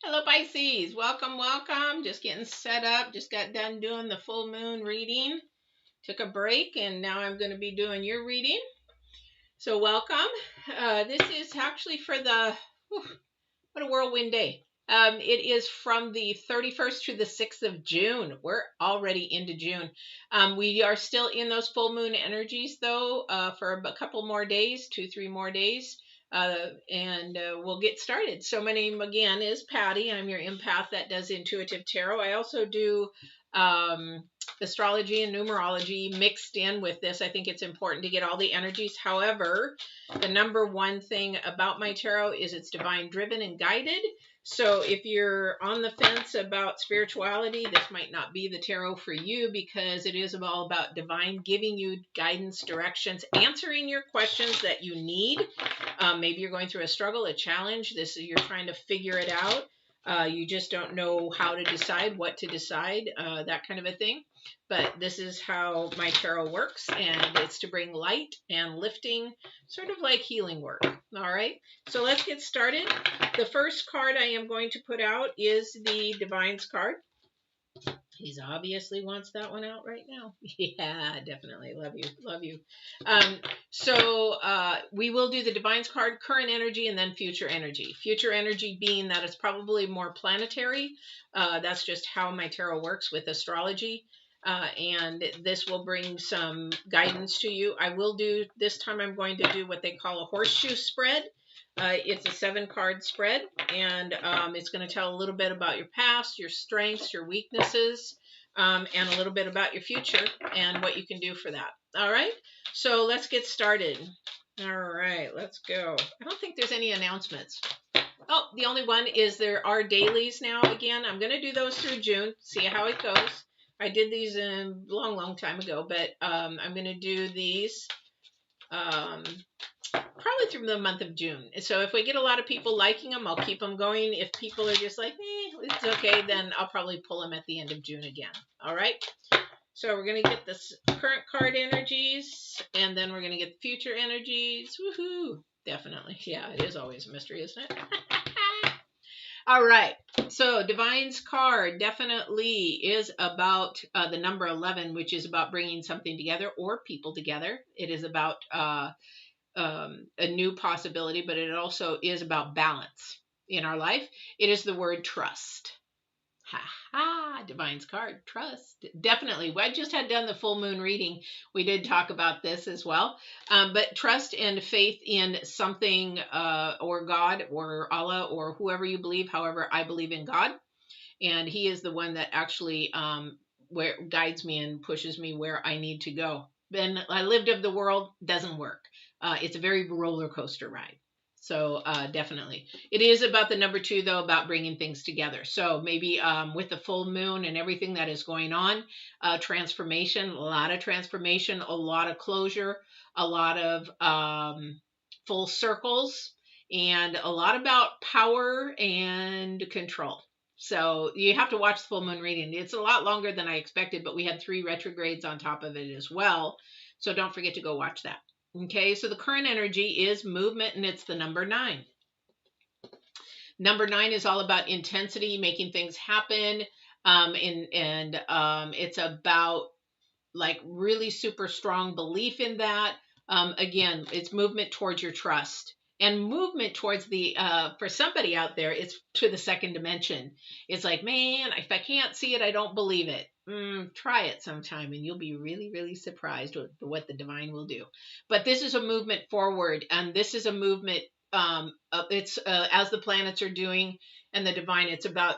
Hello, Pisces. Welcome, welcome. Just getting set up. Just got done doing the full moon reading. Took a break, and now I'm going to be doing your reading. So, welcome. This is actually for what a whirlwind day. It is from the 31st to the 6th of June. We're already into June. We are still in those full moon energies, though, for a couple more days, 2-3 more days. And we'll get started. So my name again is Patty. I'm your empath that does intuitive tarot. I also do astrology and numerology mixed in with this. I think it's important to get all the energies. However, the number one thing about my tarot is it's divine driven and guided. So if you're on the fence about spirituality, this might not be the tarot for you, because it is all about divine giving you guidance, directions, answering your questions that you need. Maybe you're going through a struggle, a challenge. You're trying to figure it out. You just don't know how to decide, what to decide, that kind of a thing. But this is how my tarot works, and it's to bring light and lifting, sort of like healing work. All right, so let's get started. The first card I am going to put out is the Divine's card. He's obviously wants that one out right now. Yeah, definitely. Love you. Love you. So we will do the Divine's card, current energy, and then future energy. Future energy being that it's probably more planetary. That's just how my tarot works with astrology. And this will bring some guidance to you. I will do, this time I'm going to do what they call a horseshoe spread. It's a 7-card spread, and it's going to tell a little bit about your past, your strengths, your weaknesses, and a little bit about your future and what you can do for that. All right, so let's get started. All right, let's go. I don't think there's any announcements. Oh, the only one is there are dailies now again. I'm going to do those through June, see how it goes. I did these a long time ago, but I'm going to do these probably through the month of June. So if we get a lot of people liking them, I'll keep them going. If people are just like, it's okay, then I'll probably pull them at the end of June again. All right. So we're going to get this current card energies, and then we're going to get the future energies. Woohoo. Definitely. Yeah, it is always a mystery, isn't it? All right. So Divine's card definitely is about the number 11, which is about bringing something together or people together. It is about a new possibility, but it also is about balance in our life. It is the word trust. Ha ha, Divine's card, trust. Definitely. I just had done the full moon reading. We did talk about this as well. But trust and faith in something, or God or Allah or whoever you believe. However, I believe in God, and He is the one that actually where guides me and pushes me where I need to go. Then I lived of the world doesn't work. It's a very roller coaster ride. So definitely. It is about the number 2, though, about bringing things together. So maybe with the full moon and everything that is going on, transformation, a lot of transformation, a lot of closure, a lot of full circles, and a lot about power and control. So you have to watch the full moon reading. It's a lot longer than I expected, but we had 3 retrogrades on top of it as well. So don't forget to go watch that. Okay, so the current energy is movement, and it's the number 9. Number 9 is all about intensity, making things happen, and it's about like really super strong belief in that. Again, it's movement towards your trust. And movement towards the, for somebody out there, it's to the second dimension. It's like, man, if I can't see it, I don't believe it. Try it sometime, and you'll be really, really surprised with what the divine will do. But this is a movement forward, and this is a movement, it's as the planets are doing, and the divine, it's about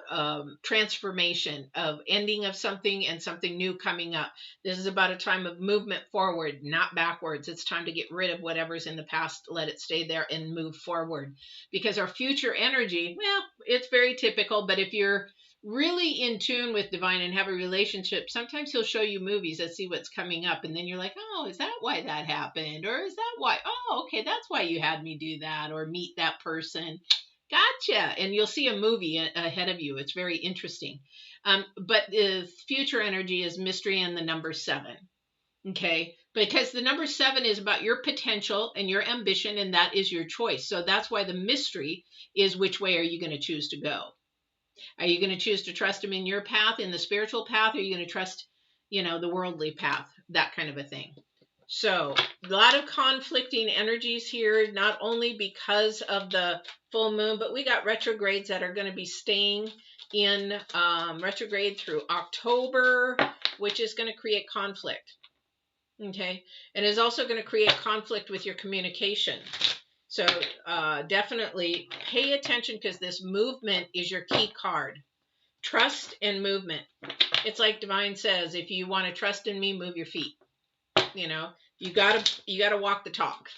transformation, of ending of something and something new coming up. This is about a time of movement forward, not backwards. It's time to get rid of whatever's in the past, let it stay there, and move forward. Because our future energy, well, it's very typical, but if you're really in tune with divine and have a relationship, sometimes he'll show you movies that see what's coming up, and then you're like, oh, is that why that happened? Or is that why? Oh, okay, that's why you had me do that or meet that person. Gotcha. And you'll see a movie ahead of you. It's very interesting. But the future energy is mystery and the number 7. Okay. Because the number 7 is about your potential and your ambition, and that is your choice. So that's why the mystery is, which way are you going to choose to go? Are you going to choose to trust him in your path, in the spiritual path, or are you going to trust, the worldly path, that kind of a thing? So a lot of conflicting energies here, not only because of the full moon, but we got retrogrades that are going to be staying in retrograde through October, which is going to create conflict. Okay. And is also going to create conflict with your communication. So definitely pay attention, because this movement is your key card. Trust and movement. It's like Divine says, if you want to trust in me, move your feet. You gotta walk the talk,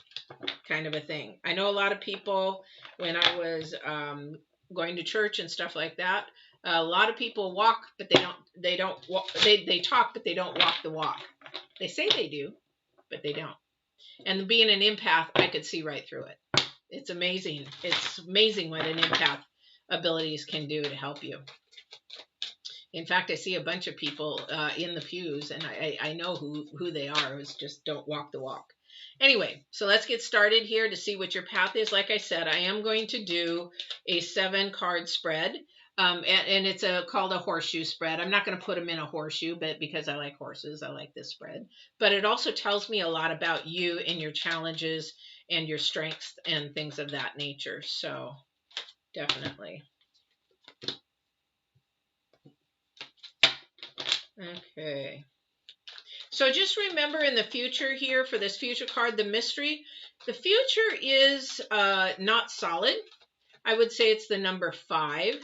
kind of a thing. I know a lot of people, when I was going to church and stuff like that, a lot of people walk, but they don't walk. They talk, but they don't walk the walk. They say they do, but they don't. And being an empath, I could see right through it. It's amazing. It's amazing what an empath abilities can do to help you. In fact, I see a bunch of people in the pews, and I know who they are. It's just don't walk the walk. Anyway, so let's get started here to see what your path is. Like I said, I am going to do a 7-card spread, and it's called a horseshoe spread. I'm not going to put them in a horseshoe, but because I like horses, I like this spread. But it also tells me a lot about you and your challenges and your strengths and things of that nature. So definitely. Okay. So just remember, in the future here, for this future card, the mystery, the future is not solid. I would say it's the number 5.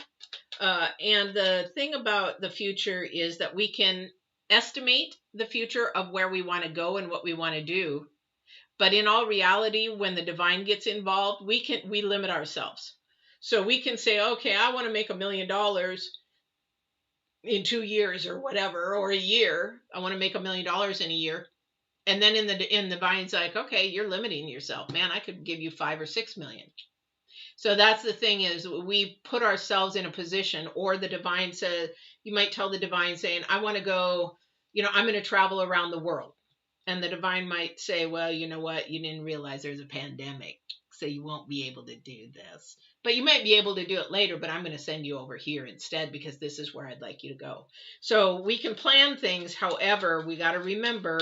And the thing about the future is that we can estimate the future of where we want to go and what we want to do. But in all reality, when the divine gets involved, we limit ourselves. So we can say, okay, I want to make $1 million in 2 years or whatever, or a year. I want to make $1 million in a year. And then in the divine's like, okay, you're limiting yourself. Man, I could give you 5 or 6 million. So that's the thing, is we put ourselves in a position, or the divine says, you might tell the divine saying, I want to go, I'm going to travel around the world. And the divine might say, well, you know what? You didn't realize there's a pandemic, so you won't be able to do this. But you might be able to do it later, but I'm going to send you over here instead, because this is where I'd like you to go. So we can plan things. However, we got to remember,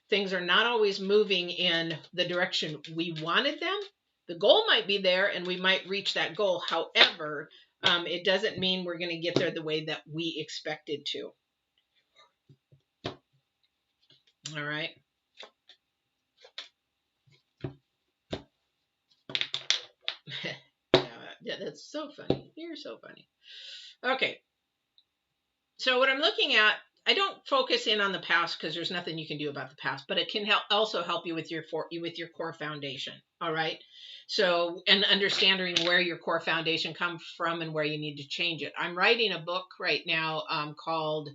things are not always moving in the direction we wanted them. The goal might be there, and we might reach that goal. However, it doesn't mean we're going to get there the way that we expected to. All right. Yeah, that's so funny. You're so funny. Okay. So what I'm looking at, I don't focus in on the past, because there's nothing you can do about the past, but it can also help you with your core foundation. All right. So, and understanding where your core foundation comes from and where you need to change it. I'm writing a book right now called,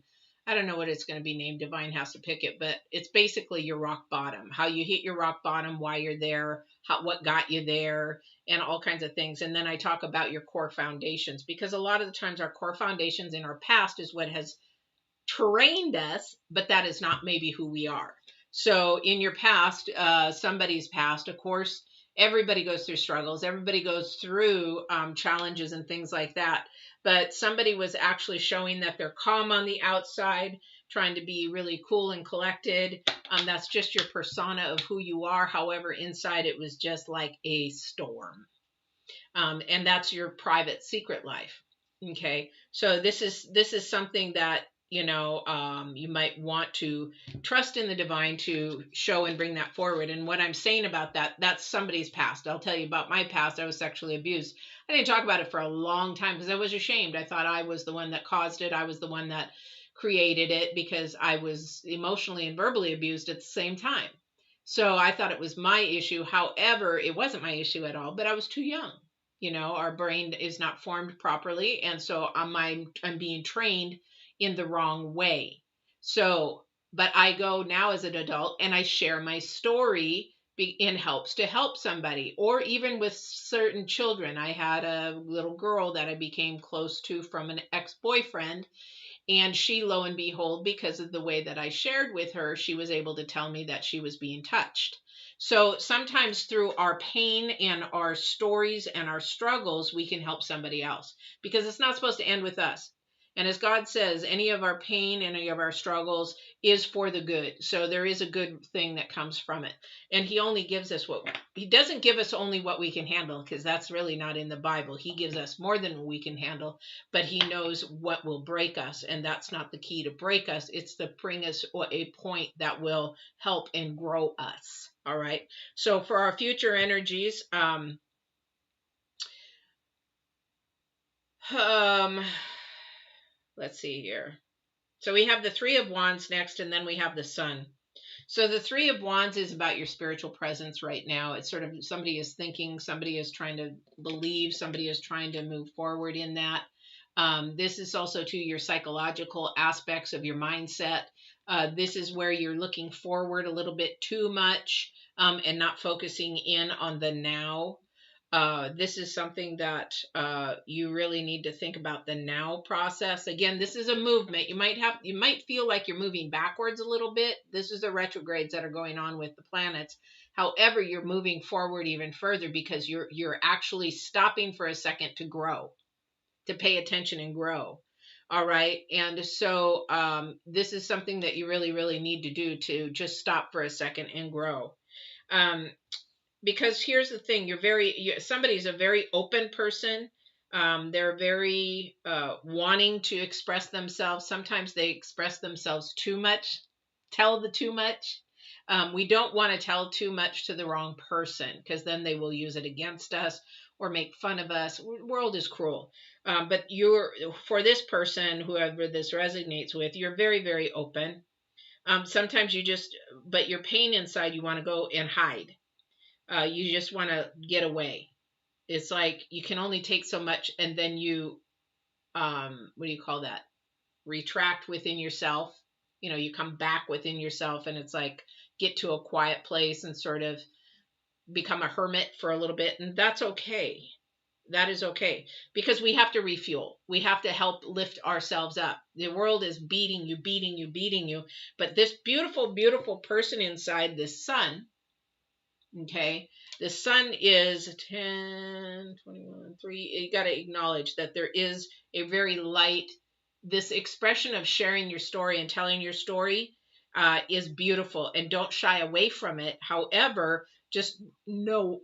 I don't know what it's going to be named. Divine has to pick it, but it's basically your rock bottom, how you hit your rock bottom, why you're there, what got you there, and all kinds of things. And then I talk about your core foundations, because a lot of the times our core foundations in our past is what has trained us, but that is not maybe who we are. So in your past, somebody's past, of course, everybody goes through struggles. Everybody goes through challenges and things like that. But somebody was actually showing that they're calm on the outside, trying to be really cool and collected. That's just your persona of who you are. However, inside it was just like a storm. And that's your private secret life. Okay. So this is something that, you might want to trust in the divine to show and bring that forward. And what I'm saying about that, that's somebody's past. I'll tell you about my past. I was sexually abused. I didn't talk about it for a long time because I was ashamed. I thought I was the one that caused it. I was the one that created it, because I was emotionally and verbally abused at the same time. So I thought it was my issue. However, it wasn't my issue at all, but I was too young. Our brain is not formed properly. And so I'm being trained in the wrong way. So, but I go now as an adult and I share my story in hopes to help somebody, or even with certain children. I had a little girl that I became close to from an ex-boyfriend, and she, lo and behold, because of the way that I shared with her, she was able to tell me that she was being touched. So sometimes through our pain and our stories and our struggles, we can help somebody else, because it's not supposed to end with us. And as God says, any of our pain, any of our struggles is for the good. So there is a good thing that comes from it. And he only gives us he doesn't give us only what we can handle, because that's really not in the Bible. He gives us more than we can handle, but he knows what will break us. And that's not the key to break us. It's to bring us a point that will help and grow us. All right. So for our future energies, let's see here. So we have the Three of Wands next, and then we have the Sun. So the Three of Wands is about your spiritual presence right now. It's sort of somebody is thinking, somebody is trying to believe, somebody is trying to move forward in that. This is also to your psychological aspects of your mindset. This is where you're looking forward a little bit too much and not focusing in on the now. This is something that you really need to think about, the now process. Again, this is a movement. You might feel like you're moving backwards a little bit. This is the retrogrades that are going on with the planets. However, you're moving forward even further, because you're actually stopping for a second to grow, to pay attention and grow. All right. And so this is something that you really, really need to do, to just stop for a second and grow. Because here's the thing, somebody's a very open person. They're very wanting to express themselves. Sometimes they express themselves too much, tell too much. We don't want to tell too much to the wrong person, because then they will use it against us or make fun of us. The world is cruel. But for this person, whoever this resonates with, you're very, very open. Sometimes but your pain inside, you want to go and hide. You just want to get away. It's like you can only take so much, and then you, what do you call that? Retract within yourself. You come back within yourself, and it's like get to a quiet place and sort of become a hermit for a little bit. And that's okay. That is okay, because we have to refuel. We have to help lift ourselves up. The world is beating you, beating you, beating you. But this beautiful, beautiful person inside, this sun, okay, the sun is 10, 21, 3. You got to acknowledge that there is a very light, this expression of sharing your story and telling your story is beautiful, and don't shy away from it. However, just know,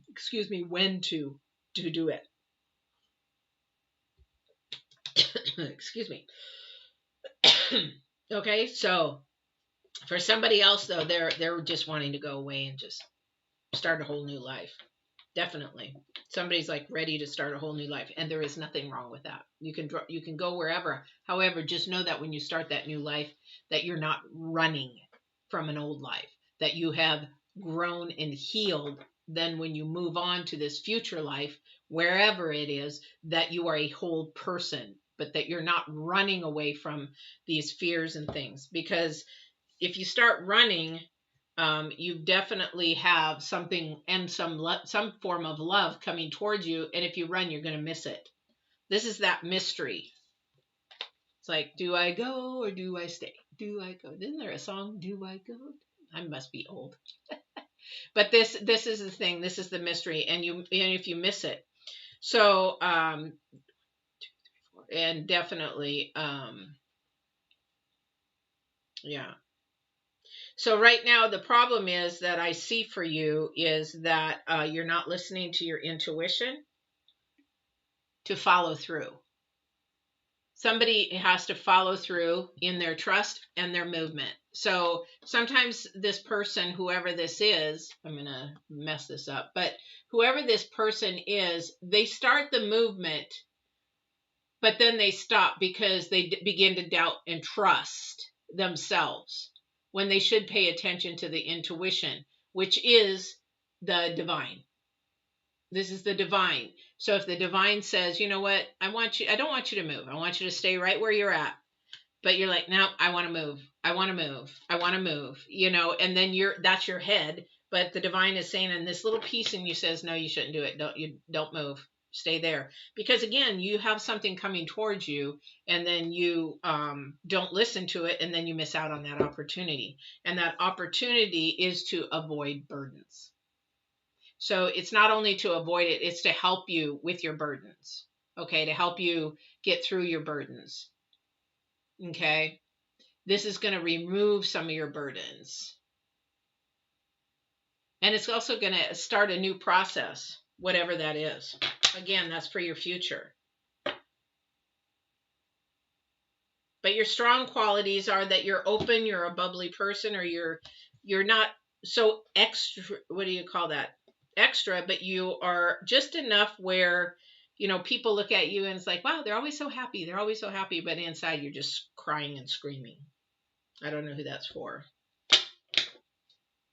excuse me, when to do it. Excuse me. Okay, so for somebody else though, they're just wanting to go away and just start a whole new life. Definitely. Somebody's like ready to start a whole new life, and there is nothing wrong with that. You can go wherever. However, just know that when you start that new life, that you're not running from an old life, that you have grown and healed. Then when you move on to this future life, wherever it is, that you are a whole person, but that you're not running away from these fears and things. Because if you start running, you definitely have something and some form of love coming towards you. And if you run, you're going to miss it. This is that mystery. It's like, do I go or do I stay? Do I go? Isn't there a song? Do I go? I must be old. But this is the thing. This is the mystery. And if you miss it. So, and definitely, yeah. So right now, the problem is that I see for you is that you're not listening to your intuition to follow through. Somebody has to follow through in their trust and their movement. So sometimes this person, whoever this is, I'm going to mess this up, but whoever this person is, they start the movement, but then they stop because they begin to doubt and trust themselves, when they should pay attention to the intuition, which is the divine. This is the divine. So if the divine says, you know what, I don't want you to move. I want you to stay right where you're at. But you're like, no, I want to move. I want to move. I want to move, and then that's your head. But the divine is saying, and this little piece in you says, no, you shouldn't do it. Don't move. Stay there. Because again, you have something coming towards you, and then you don't listen to it, and then you miss out on that opportunity. And that opportunity is to avoid burdens. So it's not only to avoid it, it's to help you with your burdens. Okay, to help you get through your burdens. Okay, this is going to remove some of your burdens. And it's also going to start a new process, whatever that is. Again, that's for your future. But your strong qualities are that you're open, you're a bubbly person, or you're not so extra, what do you call that? Extra, but you are just enough where, you know, people look at you and it's like, wow, they're always so happy. They're always so happy. But inside you're just crying and screaming. I don't know who that's for.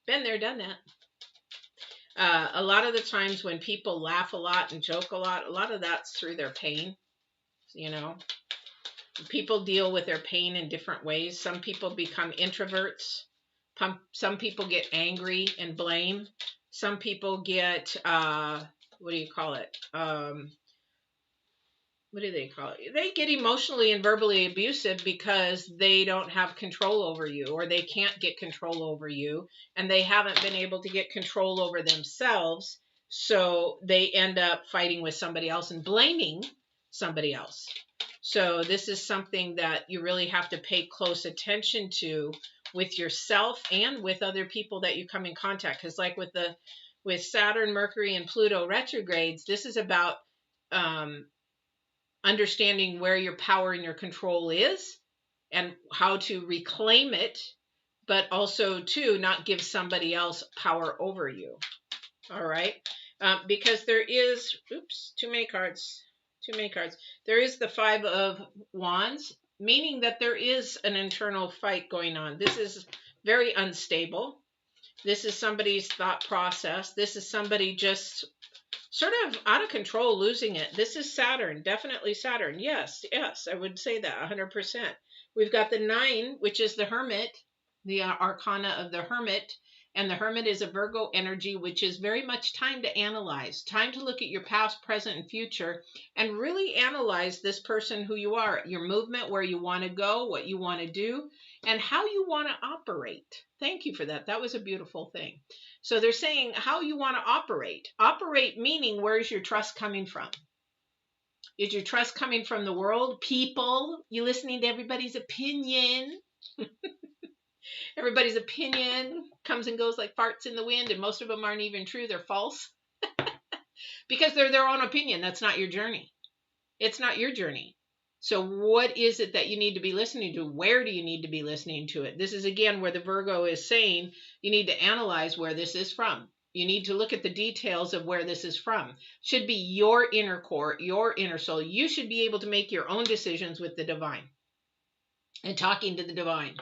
Been there, done that. A lot of the times when people laugh a lot and joke a lot of that's through their pain. You know, people deal with their pain in different ways. Some people become introverts. Some people get angry and blame. Some people get, what do you call it? What do they call it? They get emotionally and verbally abusive because they don't have control over you, or they can't get control over you, and they haven't been able to get control over themselves. So they end up fighting with somebody else and blaming somebody else. So this is something that you really have to pay close attention to with yourself and with other people that you come in contact. Because like with Saturn, Mercury, and Pluto retrogrades, this is about understanding where your power and your control is and how to reclaim it, but also to not give somebody else power over you. All right. Because there is, too many cards. There is the 5 of Wands, meaning that there is an internal fight going on. This is very unstable. This is somebody's thought process. This is somebody just sort of out of control, losing it. This is Saturn, definitely Saturn. Yes, I would say that 100%. We've got the 9, which is the Hermit, the arcana of the Hermit. And the Hermit is a Virgo energy, which is very much time to analyze, time to look at your past, present, and future, and really analyze this person, who you are, your movement, where you want to go, what you want to do, and how you want to operate. Thank you for that. That was a beautiful thing. So they're saying how you want to operate. Operate meaning, where's your trust coming from? Is your trust coming from the world, people? You listening to everybody's opinion? Everybody's opinion comes and goes like farts in the wind, and most of them aren't even true. They're false. Because they're their own opinion. That's not your journey. It's not your journey. So what is it that you need to be listening to? Where do you need to be listening to it? This is, again, where the Virgo is saying you need to analyze where this is from. You need to look at the details of where this is from. Should be your inner core, your inner soul. You should be able to make your own decisions with the divine and talking to the divine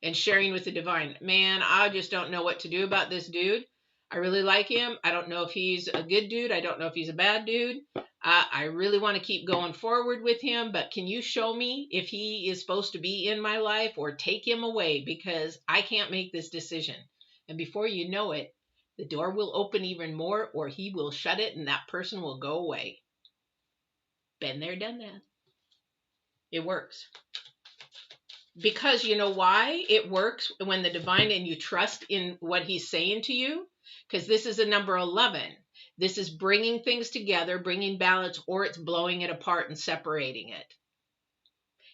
and sharing with the divine. Man, I just don't know what to do about this dude. I really like him. I don't know if he's a good dude. I don't know if he's a bad dude. I really want to keep going forward with him, but can you show me if he is supposed to be in my life, or take him away, because I can't make this decision. And before you know it, the door will open even more, or he will shut it and that person will go away. Been there, done that. It works. Because you know why it works when the divine, and you trust in what he's saying to you? Because this is a number 11. This is bringing things together, bringing balance, or it's blowing it apart and separating it.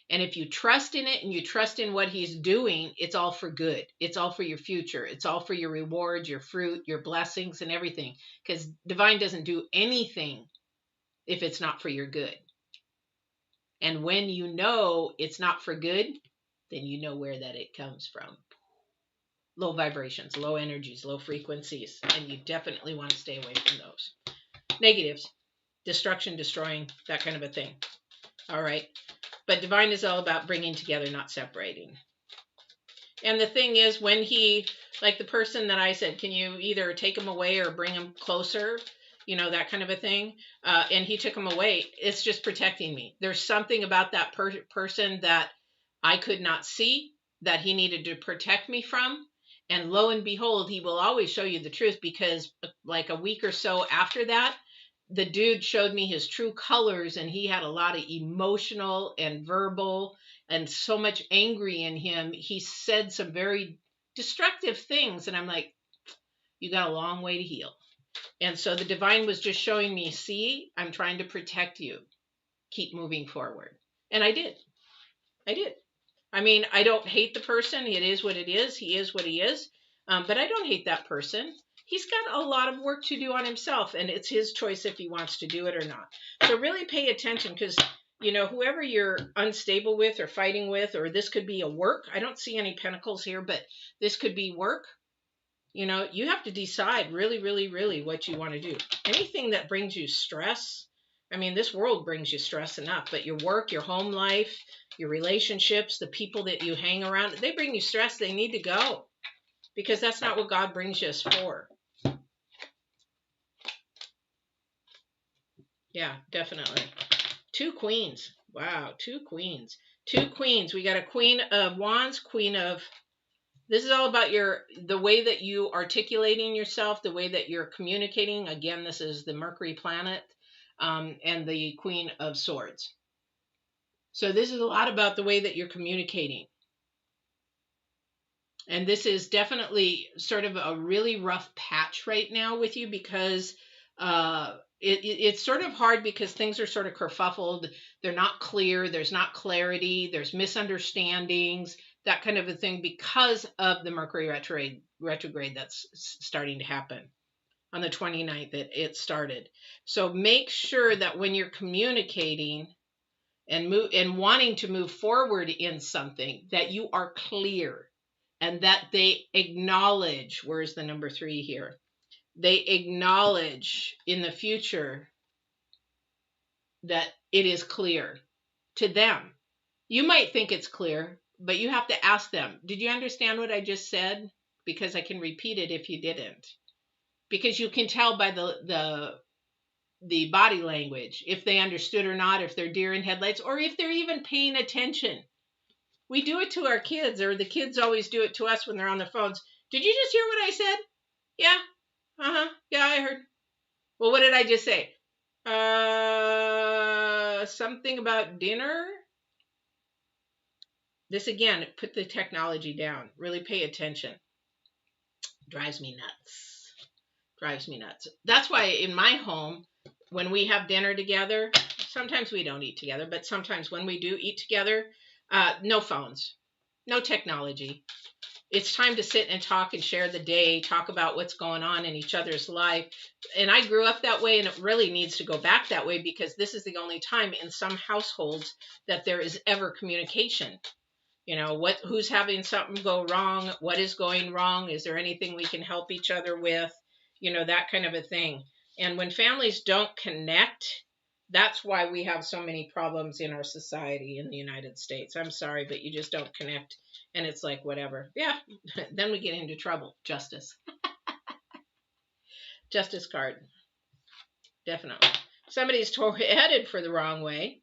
And if you trust in it and you trust in what he's doing, it's all for good. It's all for your future. It's all for your rewards, your fruit, your blessings, and everything. Because divine doesn't do anything if it's not for your good. And when you know it's not for good, then you know where that it comes from. Low vibrations, low energies, low frequencies, and you definitely want to stay away from those. Negatives, destruction, destroying, that kind of a thing. All right. But divine is all about bringing together, not separating. And the thing is, when he, like the person that I said, can you either take him away or bring him closer? You know, that kind of a thing. And he took him away. It's just protecting me. There's something about that person that I could not see, that he needed to protect me from. And lo and behold, he will always show you the truth, because like a week or so after that, the dude showed me his true colors, and he had a lot of emotional and verbal and so much angry in him. He said some very destructive things, and I'm like, you got a long way to heal. And so the divine was just showing me, see, I'm trying to protect you. Keep moving forward. And I did. I did. I mean, I don't hate the person. It is what it is. He is what he is. But I don't hate that person. He's got a lot of work to do on himself, and it's his choice if he wants to do it or not. So really pay attention, because, you know, whoever you're unstable with or fighting with, or this could be a work. I don't see any pentacles here, but this could be work. You know, you have to decide really, really, really what you want to do. Anything that brings you stress. I mean, this world brings you stress enough, but your work, your home life, your relationships, the people that you hang around, they bring you stress. They need to go, because that's not what God brings you us for. Yeah, definitely. 2 queens. Wow, 2 queens. 2 queens. We got a Queen of Wands, Queen of... This is all about the way that you articulating yourself, the way that you're communicating. Again, this is the Mercury planet, and the Queen of Swords. So this is a lot about the way that you're communicating. And this is definitely sort of a really rough patch right now with you, because it's sort of hard, because things are sort of kerfuffled. They're not clear. There's not clarity. There's misunderstandings, that kind of a thing, because of the Mercury retrograde that's starting to happen on the 29th. It started. So make sure that when you're communicating and wanting to move forward in something, that you are clear, and that they acknowledge, where's the number 3 here? They acknowledge in the future that it is clear to them. You might think it's clear, but you have to ask them, did you understand what I just said? Because I can repeat it if you didn't. Because you can tell by the body language if they understood or not, if they're deer in headlights, or if they're even paying attention. We do it to our kids, or the kids always do it to us when they're on their phones. Did you just hear what I said? Yeah. Yeah, I heard. Well, what did I just say? Something about dinner? This again, put the technology down. Really pay attention. Drives me nuts. Drives me nuts. That's why in my home, when we have dinner together, sometimes we don't eat together, but sometimes when we do eat together, no phones, no technology. It's time to sit and talk and share the day, talk about what's going on in each other's life. And I grew up that way, and it really needs to go back that way, because this is the only time in some households that there is ever communication. You know, who's having something go wrong? What is going wrong? Is there anything we can help each other with? You know, that kind of a thing. And when families don't connect, that's why we have so many problems in our society in the United States. I'm sorry, but you just don't connect. And it's like, whatever. Yeah, then we get into trouble. Justice. Justice card. Definitely. Somebody's headed for the wrong way.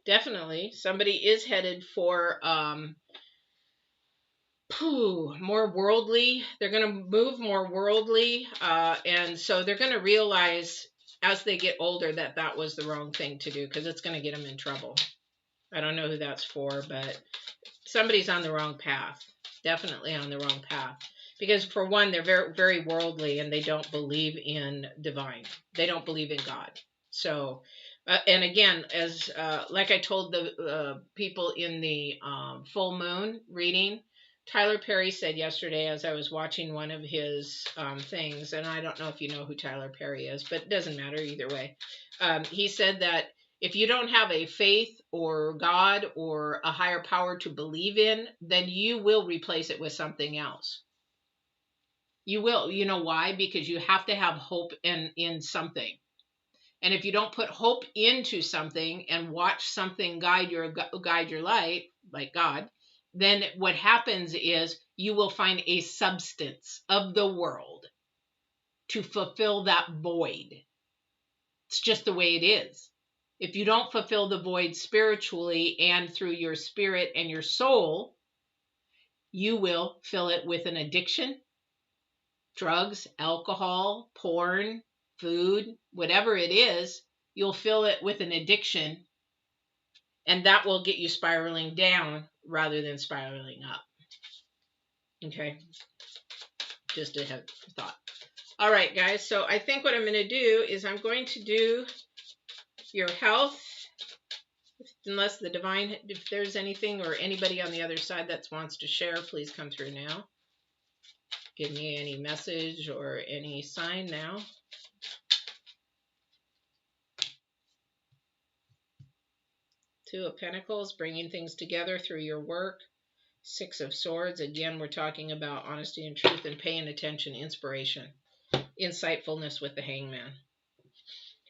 Definitely. Somebody is headed for more worldly. They're going to move more worldly. And so they're going to realize as they get older that was the wrong thing to do, because it's going to get them in trouble. I don't know who that's for, but somebody's on the wrong path. Definitely on the wrong path. Because for one, they're very, very worldly, and they don't believe in divine. They don't believe in God. So, and again, as like I told the people in the full moon reading, Tyler Perry said yesterday, as I was watching one of his things, and I don't know if you know who Tyler Perry is, but it doesn't matter either way. He said that if you don't have a faith or God or a higher power to believe in, then you will replace it with something else. You will. You know why? Because you have to have hope in something. And if you don't put hope into something and watch something guide your life, like God, then what happens is you will find a substance of the world to fulfill that void. It's just the way it is. If you don't fulfill the void spiritually and through your spirit and your soul, you will fill it with an addiction, drugs, alcohol, porn, food, whatever it is, you'll fill it with an addiction, and that will get you spiraling down rather than spiraling up. Okay, just a thought. All right, guys, so I think what I'm going to do is I'm going to do your health, unless the divine, if there's anything or anybody on the other side that wants to share, please come through now. Give me any message or any sign now. Two of Pentacles, bringing things together through your work. Six of Swords, again, we're talking about honesty and truth and paying attention, inspiration, insightfulness with the Hangman.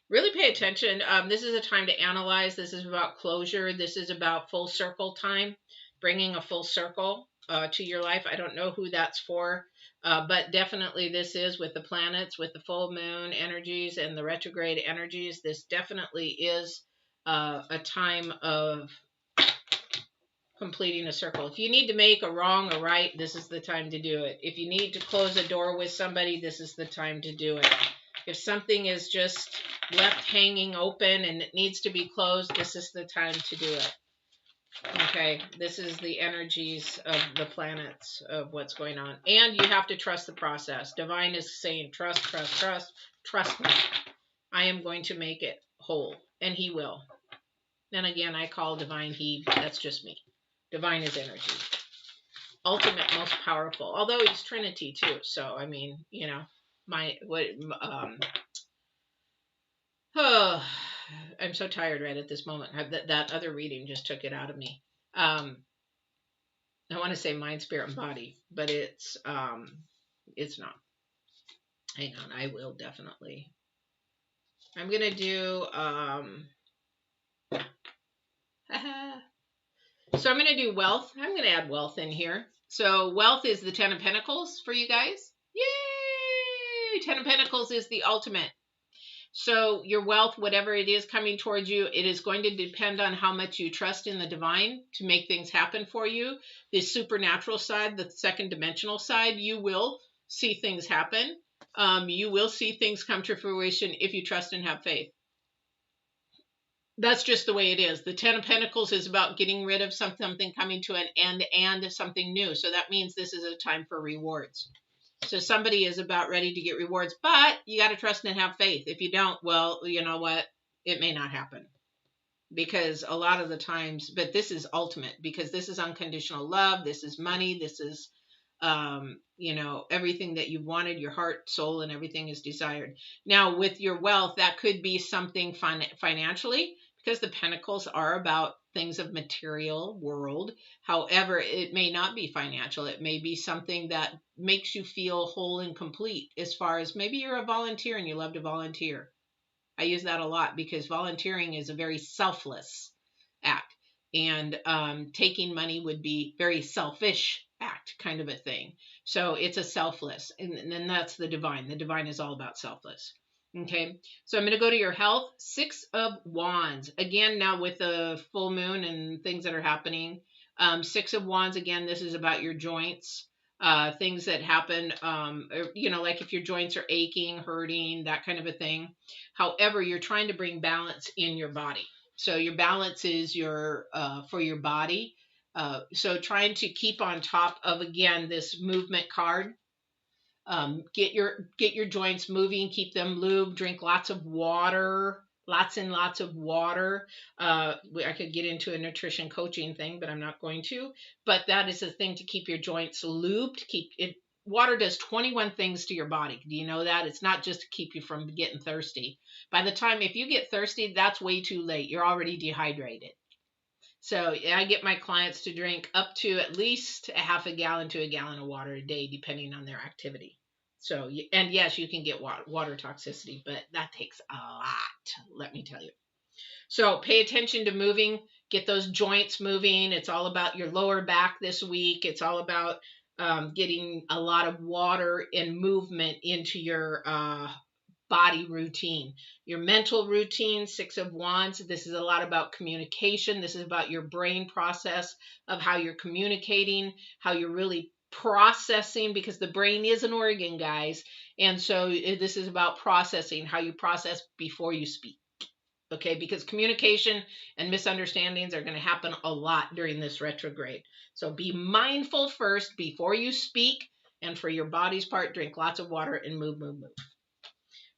Really pay attention. This is a time to analyze. This is about closure. This is about full circle time, bringing a full circle to your life. I don't know who that's for, but definitely this is with the planets, with the full moon energies and the retrograde energies. This definitely is a time of completing a circle. If you need to make a wrong a right, this is the time to do it. If you need to close a door with somebody, this is the time to do it. If something is just left hanging open and it needs to be closed, this is the time to do it. Okay, this is the energies of the planets of what's going on. And you have to trust the process. Divine is saying, trust, trust, trust, trust me. I am going to make it whole, and he will. And again, I call divine he, that's just me. Divine is energy. Ultimate, most powerful. Although he's Trinity too. So, I mean, you know, I'm so tired right at this moment. That other reading just took it out of me. I want to say mind, spirit, and body, but it's not. Hang on, I will definitely. I'm gonna do so I'm gonna do wealth. I'm gonna add wealth in here. So wealth is the Ten of Pentacles for you guys. Yay! Ten of Pentacles is the ultimate. So your wealth, whatever it is coming towards you, it is going to depend on how much you trust in the divine to make things happen for you. The supernatural side, the second dimensional side, you will see things happen. You will see things come to fruition if you trust and have faith. That's just the way it is. The Ten of Pentacles is about getting rid of something coming to an end and something new. So that means this is a time for rewards. So somebody is about ready to get rewards, but you got to trust and have faith. If you don't, well, you know what? It may not happen. Because a lot of the times, but this is ultimate, because this is unconditional love. This is money. This is, you know, everything that you wanted, your heart, soul, and everything is desired. Now, with your wealth, that could be something financially, because the Pentacles are about things of material world. However, it may not be financial. It may be something that makes you feel whole and complete, as far as maybe you're a volunteer and you love to volunteer. I use that a lot because volunteering is a very selfless act, and taking money would be very selfish act kind of a thing. So it's a selfless, and then that's the divine. The divine is all about selfless. Okay, so I'm going to go to your health. Six of Wands. Again, now with the full moon and things that are happening. Six of Wands, again, this is about your joints. Things that happen, you know, like if your joints are aching, hurting, that kind of a thing. However, you're trying to bring balance in your body. So your balance is your for your body. So trying to keep on top of, again, this movement card. Get your joints moving, keep them lubed, drink lots of water, lots and lots of water. I could get into a nutrition coaching thing, but I'm not going to. But that is a thing to keep your joints lubed. Water does 21 things to your body. Do you know that? It's not just to keep you from getting thirsty. By the time, if you get thirsty, that's way too late. You're already dehydrated. So I get my clients to drink up to at least a half a gallon to a gallon of water a day, depending on their activity. So, and yes, you can get water toxicity, but that takes a lot, let me tell you. So pay attention to moving, get those joints moving. It's all about your lower back this week. It's all about getting a lot of water and movement into your body routine, your mental routine. Six of Wands. This is a lot about communication. This is about your brain process of how you're communicating, how you're really processing, because the brain is an organ, guys. And so this is about processing, how you process before you speak. Okay, because communication and misunderstandings are going to happen a lot during this retrograde. So be mindful first before you speak. And for your body's part, drink lots of water and move, move, move.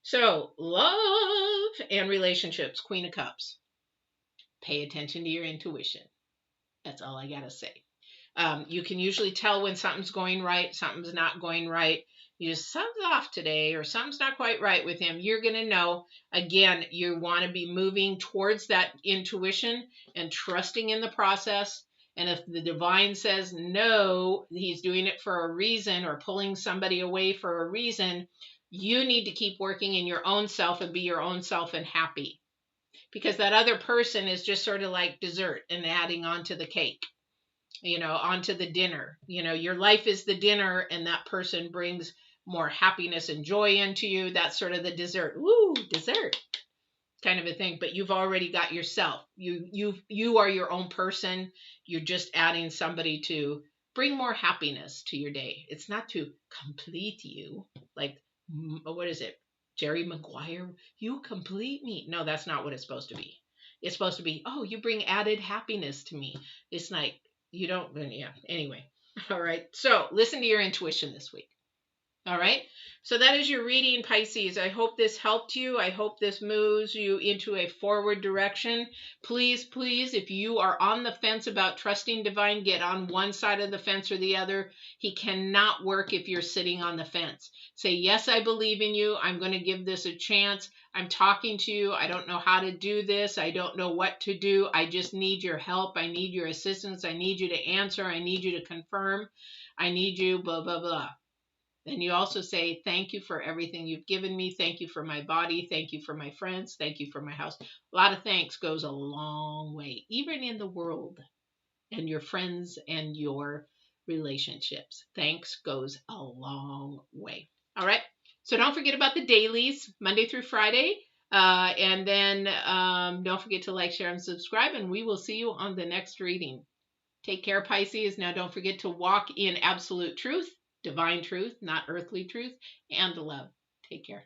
So love and relationships, Queen of Cups. Pay attention to your intuition. That's all I got to say. You can usually tell when something's going right, something's not going right. You just, something's off today, or something's not quite right with him. You're going to know. Again, you want to be moving towards that intuition and trusting in the process. And if the divine says no, he's doing it for a reason, or pulling somebody away for a reason, you need to keep working in your own self and be your own self and happy. Because that other person is just sort of like dessert and adding on to the cake. Onto the dinner. Your life is the dinner, and that person brings more happiness and joy into you. That's sort of the dessert. Woo, dessert kind of a thing. But you've already got yourself. You are your own person. You're just adding somebody to bring more happiness to your day. It's not to complete you. Like, what is it? Jerry Maguire, you complete me. No, that's not what it's supposed to be. It's supposed to be, oh, you bring added happiness to me. It's like, you don't, yeah, anyway. All right. So listen to your intuition this week. All right. So that is your reading, Pisces. I hope this helped you. I hope this moves you into a forward direction. Please, please, if you are on the fence about trusting divine, get on one side of the fence or the other. He cannot work if you're sitting on the fence. Say, yes, I believe in you. I'm going to give this a chance. I'm talking to you. I don't know how to do this. I don't know what to do. I just need your help. I need your assistance. I need you to answer. I need you to confirm. I need you, blah, blah, blah. Then you also say, thank you for everything you've given me. Thank you for my body. Thank you for my friends. Thank you for my house. A lot of thanks goes a long way, even in the world and your friends and your relationships. Thanks goes a long way. All right. So don't forget about the dailies, Monday through Friday. And then don't forget to like, share, and subscribe. And we will see you on the next reading. Take care, Pisces. Now don't forget to walk in absolute truth. Divine truth, not earthly truth, and love. Take care.